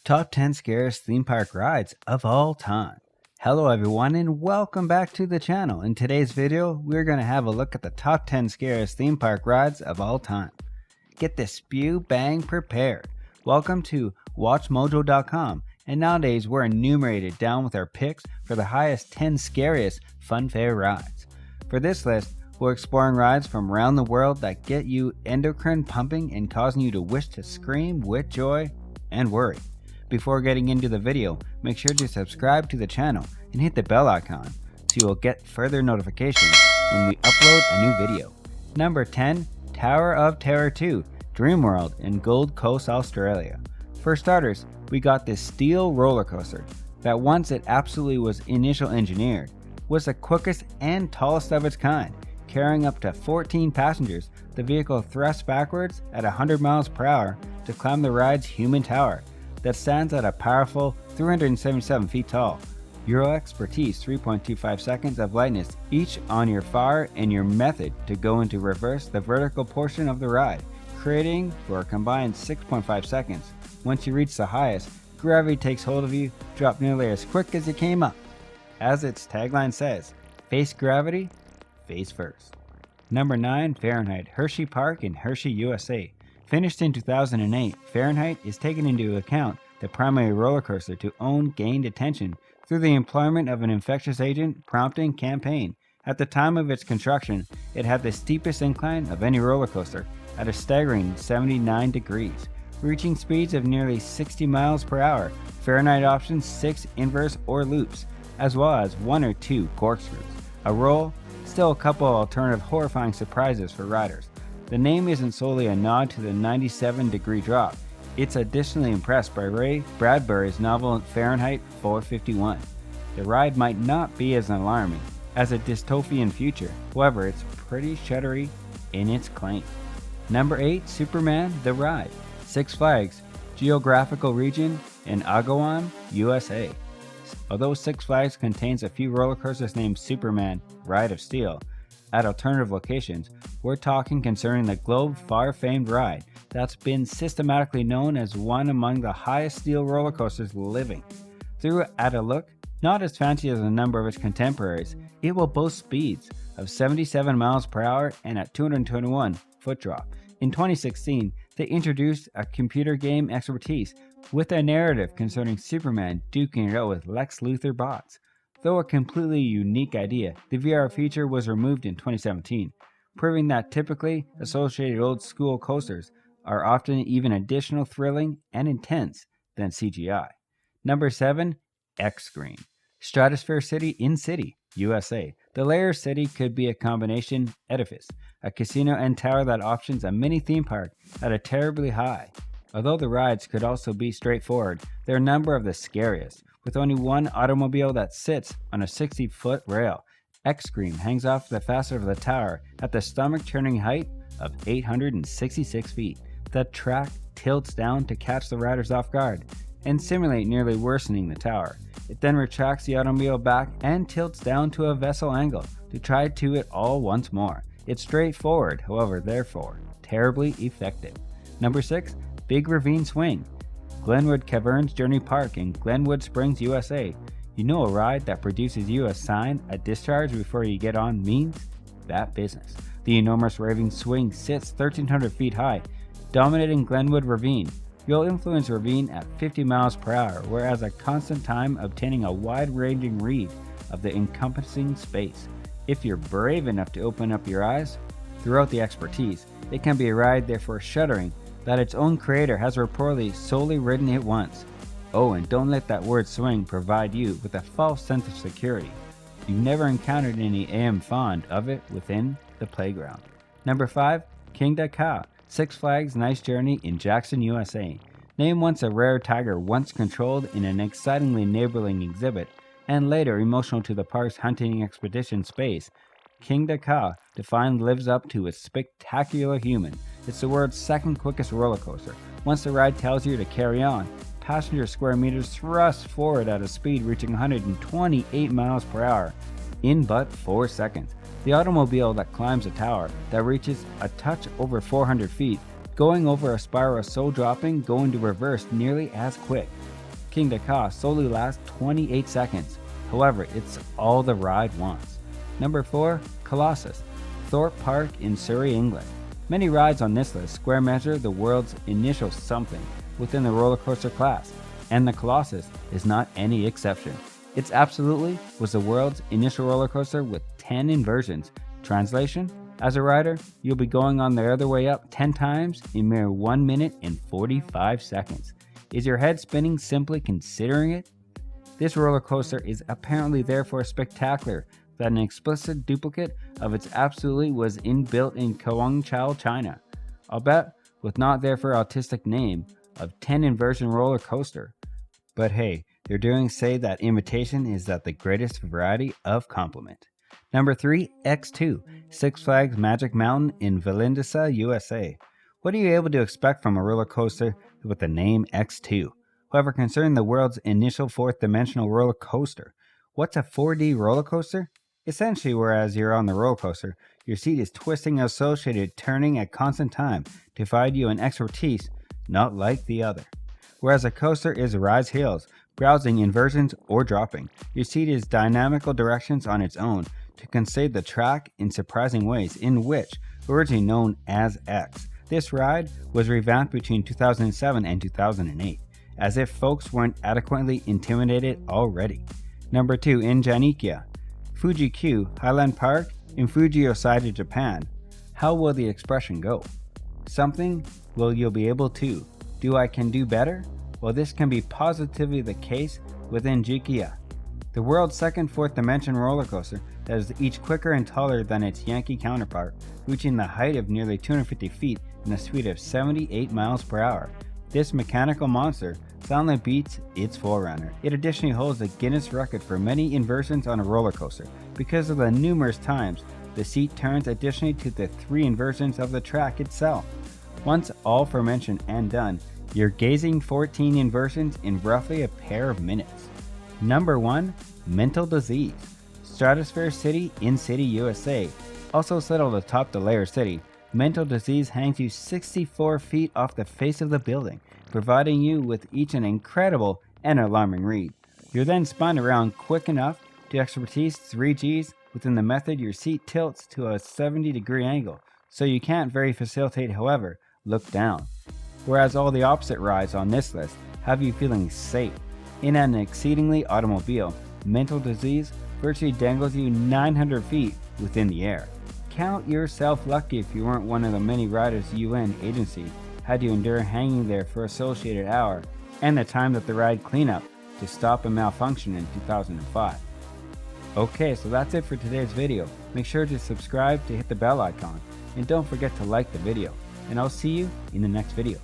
Top 10 scariest theme park rides of all time. Hello everyone and welcome back to the channel. In today's video, we're going to have a look at the top 10 scariest theme park rides of all time. Get the spew bang prepared. Welcome to watchmojo.com, and nowadays we're enumerated down with our picks for the highest 10 scariest Funfair rides. For this list, we're exploring rides from around the world that get you endocrine pumping and causing you to wish to scream with joy and worry. Before getting into the video, make sure to subscribe to the channel and hit the bell icon so you will get further notifications when we upload a new video. Number 10, Tower of Terror 2, Dreamworld in Gold Coast, Australia. For starters, we got this steel roller coaster that once it absolutely was initial engineered, was the quickest and tallest of its kind. Carrying up to 14 passengers, the vehicle thrusts backwards at 100 miles per hour to climb the ride's human tower that stands at a powerful 377 feet tall. Euro expertise 3.25 seconds of lightness each on your fire and your method to go into reverse the vertical portion of the ride, creating for a combined 6.5 seconds. Once you reach the highest, gravity takes hold of you, drop nearly as quick as you came up. As its tagline says, face gravity, face first. Number 9, Fahrenheit, Hershey Park in Hershey, USA. Finished in 2008, Fahrenheit is taken into account the primary roller coaster to own gained attention through the employment of an infectious agent prompting campaign. At the time of its construction, it had the steepest incline of any roller coaster at a staggering 79 degrees, reaching speeds of nearly 60 miles per hour. Fahrenheit options 6 inverse or loops, as well as 1 or 2 corkscrews. A roll, still a couple of alternative horrifying surprises for riders. The name isn't solely a nod to the 97-degree drop. It's additionally impressed by Ray Bradbury's novel Fahrenheit 451. The ride might not be as alarming as a dystopian future, however it's pretty shuddery in its claim. Number 8, Superman the Ride, Six Flags Geographical Region in Agawam, USA. Although Six Flags contains a few roller coasters named Superman Ride of Steel at alternative locations, we're talking concerning the globe far famed ride that's been systematically known as one among the highest steel roller coasters living. Through at a look, not as fancy as a number of its contemporaries, it will boast speeds of 77 miles per hour and at 221 foot drop. In 2016, they introduced a computer game expertise with a narrative concerning Superman duking it out with Lex Luthor bots. Though a completely unique idea, the VR feature was removed in 2017, proving that typically associated old school coasters are often even additional thrilling and intense than CGI. Number 7, X-Screen, Stratosphere City in City, USA. The Layer City could be a combination edifice, a casino and tower that options a mini theme park at a terribly high. Although the rides could also be straightforward, there are a number of the scariest, with only one automobile that sits on a 60-foot rail. X-Scream hangs off the facade of the tower at the stomach-churning height of 866 feet. The track tilts down to catch the riders off guard and simulate nearly worsening the tower. It then retracts the automobile back and tilts down to a vessel angle to try to it all once more. It's straightforward, however, therefore terribly effective. Number 6, Big Ravine Swing, Glenwood Caverns Journey Park in Glenwood Springs, USA. You know a ride that produces you a sign, a discharge before you get on means that business. The enormous raving swing sits 1,300 feet high, dominating Glenwood Ravine. You'll influence Ravine at 50 miles per hour, whereas a constant time obtaining a wide-ranging read of the encompassing space. If you're brave enough to open up your eyes throughout the expertise, it can be a ride therefore shuddering that its own creator has reportedly solely ridden it once. Oh, and don't let that word swing provide you with a false sense of security. You've never encountered any AM fond of it within the playground. Number 5, Kingda Ka, Six Flags Nice Journey in Jackson, USA. Named once a rare tiger once controlled in an excitingly neighboring exhibit, and later emotional to the park's hunting expedition space, Kingda Ka defined lives up to its spectacular human. It's the world's second quickest roller coaster. Once the ride tells you to carry on, passenger square meters thrust forward at a speed reaching 128 miles per hour in but 4 seconds. The automobile that climbs a tower that reaches a touch over 400 feet, going over a spiral so dropping, go into reverse nearly as quick. King de Ka solely lasts 28 seconds. However, it's all the ride wants. Number 4. Colossus, Thorpe Park in Surrey, England. Many rides on this list square measure the world's initial something within the roller coaster class, and the Colossus is not any exception. It absolutely was the world's initial roller coaster with 10 inversions. Translation: as a rider, you'll be going on the other way up 10 times in mere 1 minute and 45 seconds. Is your head spinning simply considering it? This roller coaster is apparently therefore spectacular that an explicit duplicate of its absolutely was inbuilt in Guangzhou, China. I'll bet with not therefore autistic name of 10 inversion roller coaster. But hey, they're doing say that imitation is at the greatest variety of compliment. Number 3. X2, Six Flags Magic Mountain in Valdivia, USA. What are you able to expect from a roller coaster with the name X2? However, concerning the world's initial fourth dimensional roller coaster, what's a 4D roller coaster? Essentially, whereas you're on the roller coaster, your seat is twisting and associated turning at constant time to provide you an expertise not like the other. Whereas a coaster is rise hills, browsing inversions, or dropping, your seat is dynamical directions on its own to concede the track in surprising ways, in which, originally known as X, this ride was revamped between 2007 and 2008, as if folks weren't adequately intimidated already. Number 2. In Janikia, Fuji-Q Highland Park in Fuji, Osaka, Japan. How will the expression go? Something will you'll be able to. Do I can do better? Well, this can be positively the case within Jikia, the world's second fourth dimension roller coaster that is each quicker and taller than its Yankee counterpart, reaching the height of nearly 250 feet and a speed of 78 miles per hour. This mechanical monster soundly beats its forerunner. It additionally holds the Guinness record for many inversions on a roller coaster because of the numerous times the seat turns, additionally to the 3 inversions of the track itself. Once all aforementioned and done, you're gazing 14 inversions in roughly a pair of minutes. Number 1. Mental Disease, Stratosphere City in City, USA. Also settled atop the Layer City, Mental Disease hangs you 64 feet off the face of the building, providing you with each an incredible and alarming read. You're then spun around quick enough to expertise 3Gs. Within the method, your seat tilts to a 70-degree angle, so you can't very facilitate, however, look down. Whereas all the opposite rides on this list have you feeling safe. In an exceedingly automobile, Mental Disease virtually dangles you 900 feet within the air. Count yourself lucky if you weren't one of the many riders UN agency had to endure hanging there for associated hour and the time that the ride cleanup to stop a malfunction in 2005. Okay, so that's it for today's video. Make sure to subscribe to hit the bell icon and don't forget to like the video. And I'll see you in the next video.